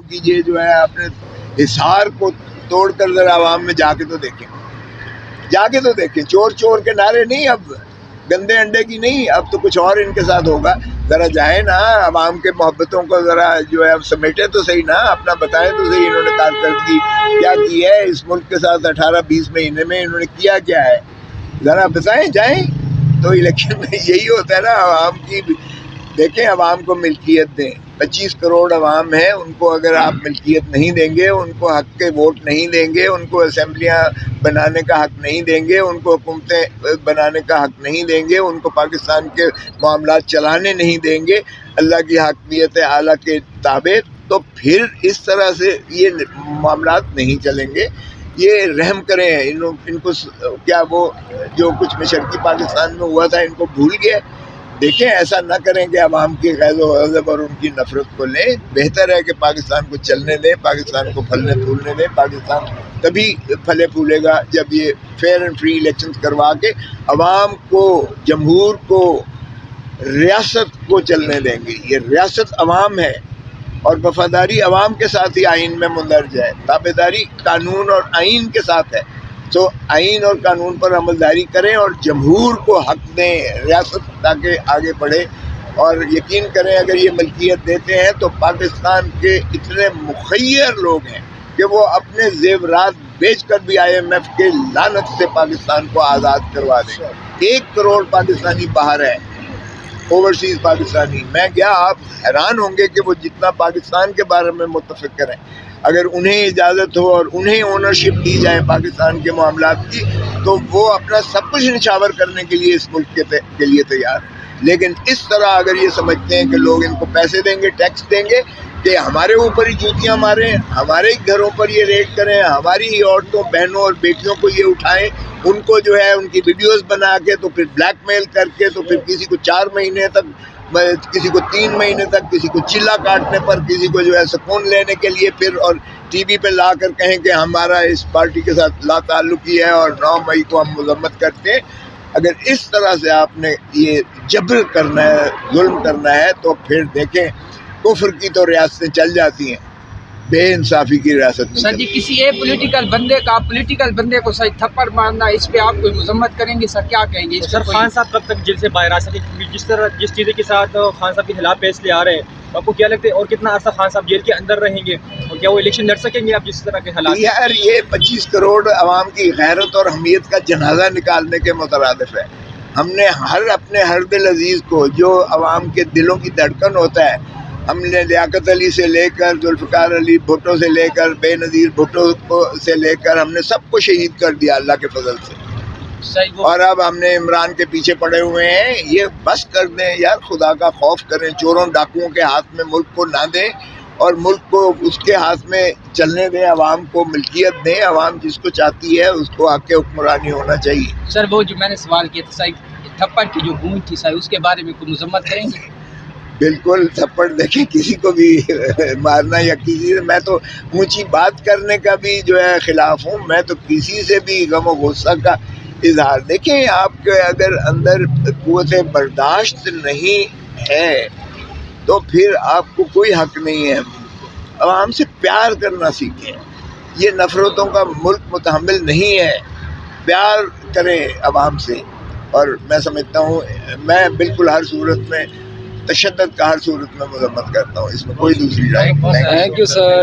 کیجیے جو ہے اپنے حصار کو توڑ کر ذرا عوام میں جا کے تو دیکھیں، چور چور کے نعرے نہیں، اب گندے انڈے کی نہیں، اب تو کچھ اور ان کے ساتھ ہوگا۔ ذرا جائیں نا عوام کے محبتوں کو ذرا جو ہے سمیٹے تو صحیح نا، اپنا بتائیں تو صحیح انہوں نے کارکردگی کیا کی ہے اس ملک کے ساتھ 18-20 مہینے میں انہوں نے کیا ہے، ذرا بتائیں، جائیں تو الیکشن میں یہی ہوتا ہے نا، عوام کی دیکھیں، عوام کو ملکیت دیں۔ 25 کروڑ عوام ہیں، ان کو اگر آپ ملکیت نہیں دیں گے، ان کو حق کے ووٹ نہیں دیں گے، ان کو اسمبلیاں بنانے کا حق نہیں دیں گے، ان کو حکومتیں بنانے کا حق نہیں دیں گے، ان کو پاکستان کے معاملات چلانے نہیں دیں گے اللہ کی حاکمیت اعلیٰ کے تابع، تو پھر اس طرح سے یہ معاملات نہیں چلیں گے۔ یہ رحم کریں، ان کو کیا وہ جو کچھ مشرقی پاکستان میں ہوا تھا ان کو بھول گئے؟ دیکھیں ایسا نہ کریں کہ عوام کی غیظ و غضب اور ان کی نفرت کو لیں، بہتر ہے کہ پاکستان کو چلنے دیں، پاکستان کو پھلنے پھولنے دیں۔ پاکستان تبھی پھلے پھولے گا جب یہ فیئر اینڈ فری الیکشن کروا کے عوام کو، جمہور کو، ریاست کو چلنے دیں گے۔ یہ ریاست عوام ہے اور وفاداری عوام کے ساتھ ہی آئین میں مندرج ہے، تابعداری قانون اور آئین کے ساتھ ہے۔ تو آئین اور قانون پر عملداری کریں اور جمہور کو حق دیں، ریاست تاکہ آگے بڑھے، اور یقین کریں اگر یہ ملکیت دیتے ہیں تو پاکستان کے اتنے مخیر لوگ ہیں کہ وہ اپنے زیورات بیچ کر بھی IMF کے لعنت سے پاکستان کو آزاد کروا دیں۔ 1 کروڑ پاکستانی باہر ہے، اوورسیز پاکستانی۔ میں کیا آپ حیران ہوں گے کہ وہ جتنا پاکستان کے بارے میں متفکر ہیں، اگر انہیں اجازت ہو اور انہیں اونرشپ دی جائے پاکستان کے معاملات کی تو وہ اپنا سب کچھ نچھاور کرنے کے لیے اس ملک کے لیے تیار ہیں۔ لیکن اس طرح اگر یہ سمجھتے ہیں کہ لوگ ان کو پیسے دیں گے، ٹیکس دیں گے، کہ ہمارے اوپر ہی جوتیاں ماریں، ہمارے ہی گھروں پر یہ ریڈ کریں، ہماری ہی عورتوں، بہنوں اور بیٹیوں کو یہ اٹھائیں، ان کو جو ہے ان کی ویڈیوز بنا کے تو پھر بلیک میل کر کے تو پھر کسی کو 4 مہینے تک، کسی کو 3 مہینے تک، کسی کو چلا کاٹنے پر، کسی کو جو ہے سکون لینے کے لیے پھر اور ٹی وی پہ لا کر کہیں کہ ہمارا اس پارٹی کے ساتھ لا تعلقی ہے اور 9 مئی کو ہم مذمت کرتے ہیں۔ اگر اس طرح سے آپ نے یہ جبر کرنا ہے، ظلم کرنا ہے، تو پھر دیکھیں کفر کی تو ریاستیں چل جاتی ہیں، بے انصافی کی ریاست نہیں سر جی، کسی ایک پولیٹیکل بندے کو صحیح تھپڑ مارنا، اس پہ آپ کوئی مذمت کریں گے؟ سر کیا کہیں گے؟ سر خان صاحب کب تک جیل سے باہر آ سکے؟ جس چیز کے ساتھ خان صاحب کے خلاف فیصلے آ رہے ہیں، آپ کو کیا لگتا ہے اور کتنا عرصہ خان صاحب جیل کے اندر رہیں گے، اور کیا وہ الیکشن لڑ سکیں گے آپ جس طرح کے حالات؟ یار یہ 25 کروڑ عوام کی غیرت اور حمیت کا جنازہ نکالنے کے مترادف ہے۔ ہم نے اپنے ہر دل عزیز کو، جو عوام کے دلوں کی دھڑکن ہوتا ہے، ہم نے لیاقت علی سے لے کر، ذوالفقار علی بھٹو سے لے کر، بے نظیر بھٹو سے لے کر، ہم نے سب کو شہید کر دیا اللہ کے فضل سے۔ اور اب ہم نے عمران کے پیچھے پڑے ہوئے ہیں۔ یہ بس کر دیں یار، خدا کا خوف کریں، چوروں ڈاکوؤں کے ہاتھ میں ملک کو نہ دیں اور ملک کو اس کے ہاتھ میں چلنے دیں، عوام کو ملکیت دیں، عوام جس کو چاہتی ہے اس کو حق حکمرانی ہونا چاہیے۔ سر وہ جو میں نے سوال کیا تھا تھپڑ کی جو گونج تھی سر، اس کے بارے میں کوئی مذمت کریں گے؟ بالکل، تھپڑ دیکھیں کسی کو بھی مارنا یا کسی سے، میں تو اونچی بات کرنے کا بھی جو ہے خلاف ہوں، میں تو کسی سے بھی غم و غصہ کا اظہار، دیکھیں آپ کے اگر اندر قوت برداشت نہیں ہے تو پھر آپ کو کوئی حق نہیں ہے۔ عوام سے پیار کرنا سیکھیں، یہ نفرتوں کا ملک متحمل نہیں ہے، پیار کریں عوام سے۔ اور میں سمجھتا ہوں، میں بالکل ہر صورت میں تشدد کا ہر صورت میں مذمت کرتا ہوں، اس میں کوئی دوسری رائے نہیں۔ Thank you sir.